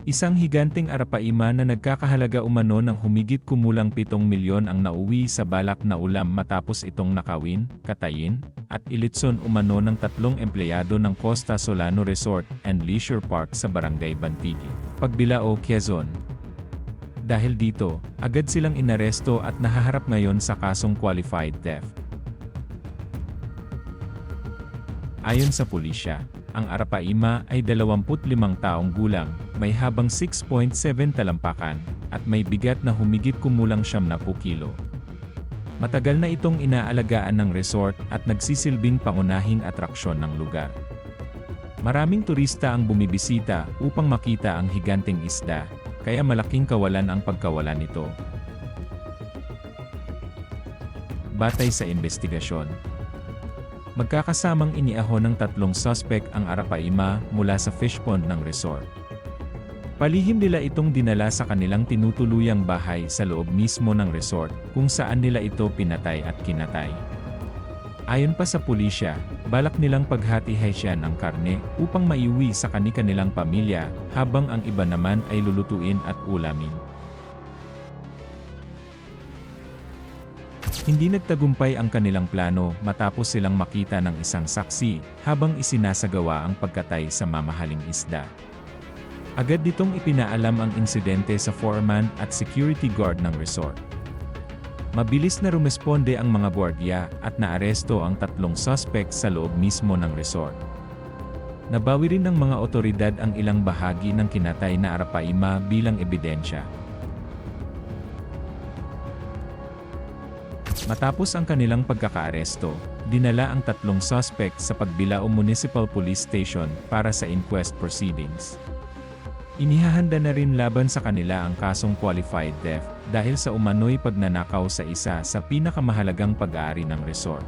Isang higanteng arapaima na nagkakahalaga umano ng humigit kumulang 7 milyon ang nauwi sa balak na ulam matapos itong nakawin, katayin, at ilitson umano ng 3 empleyado ng Costa Solano Resort and Leisure Park sa Barangay Bantigi, Pagbilao, Quezon. Dahil dito, agad silang inaresto at nahaharap ngayon sa kasong qualified theft. Ayon sa pulisya, ang arapaima ay 25 taong gulang, may habang 6.7 talampakan, at may bigat na humigit kumulang 70 kilo. Matagal na itong inaalagaan ng resort at nagsisilbing pangunahing atraksyon ng lugar. Maraming turista ang bumibisita upang makita ang higanteng isda, kaya malaking kawalan ang pagkawalan nito. Batay sa investigasyon, magkakasamang iniahon ng 3 suspect ang arapaima mula sa fish pond ng resort. Palihim nila itong dinala sa kanilang tinutuluyang bahay sa loob mismo ng resort, kung saan nila ito pinatay at kinatay. Ayon pa sa pulisya, balak nilang paghati-hatian ang karne upang maiuwi sa kani-kanilang pamilya, habang ang iba naman ay lulutuin at ulamin. Hindi nagtagumpay ang kanilang plano matapos silang makita ng isang saksi habang isinasagawa ang pagkatay sa mamahaling isda. Agad ditong ipinaalam ang insidente sa foreman at security guard ng resort. Mabilis na rumesponde ang mga gwardiya at naaresto ang 3 suspect sa loob mismo ng resort. Nabawi rin ng mga otoridad ang ilang bahagi ng kinatay na arapaima bilang ebidensya. Matapos ang kanilang pagkakaaresto, dinala ang 3 suspect sa Pagbilao Municipal Police Station para sa inquest proceedings. Inihahanda na rin laban sa kanila ang kasong qualified theft dahil sa umano'y pagnanakaw sa isa sa pinakamahalagang pag-aari ng resort.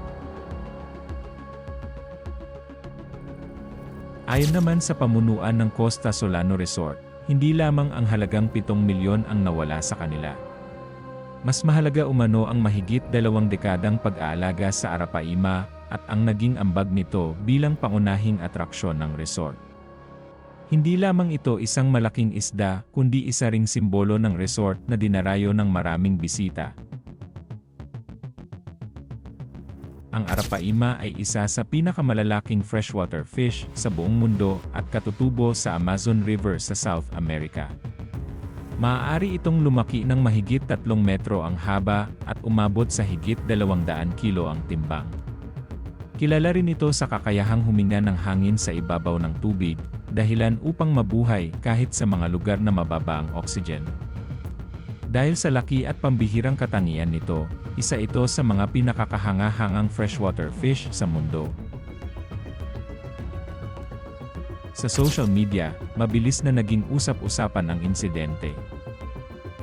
Ayon naman sa pamunuan ng Costa Solano Resort, hindi lamang ang halagang 7 milyon ang nawala sa kanila. Mas mahalaga umano ang mahigit 2 dekadang pag-aalaga sa arapaima at ang naging ambag nito bilang pangunahing atraksyon ng resort. Hindi lamang ito isang malaking isda, kundi isa ring simbolo ng resort na dinarayo ng maraming bisita. Ang arapaima ay isa sa pinakamalalaking freshwater fish sa buong mundo at katutubo sa Amazon River sa South America. Maaari itong lumaki ng mahigit 3 metro ang haba at umabot sa higit 200 kilo ang timbang. Kilala rin ito sa kakayahang huminga ng hangin sa ibabaw ng tubig, dahilan upang mabuhay kahit sa mga lugar na mababa ang oxygen. Dahil sa laki at pambihirang katangian nito, isa ito sa mga pinakakahanga-hangang freshwater fish sa mundo. Sa social media, mabilis na naging usap-usapan ang insidente.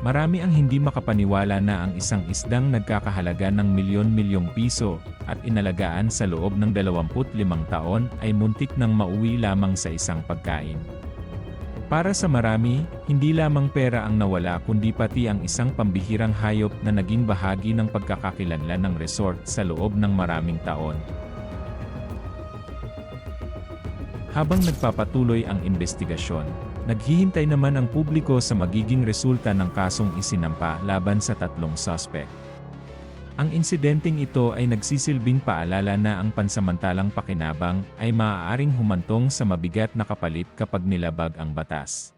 Marami ang hindi makapaniwala na ang isang isdang nagkakahalaga ng milyon-milyong piso at inalagaan sa loob ng 25 taon ay muntik nang mauwi lamang sa isang pagkain. Para sa marami, hindi lamang pera ang nawala kundi pati ang isang pambihirang hayop na naging bahagi ng pagkakakilanlan ng resort sa loob ng maraming taon. Habang nagpapatuloy ang investigasyon, naghihintay naman ang publiko sa magiging resulta ng kasong isinampa laban sa 3 suspect. Ang insidenteng ito ay nagsisilbing paalala na ang pansamantalang pakinabang ay maaaring humantong sa mabigat na kapalit kapag nilabag ang batas.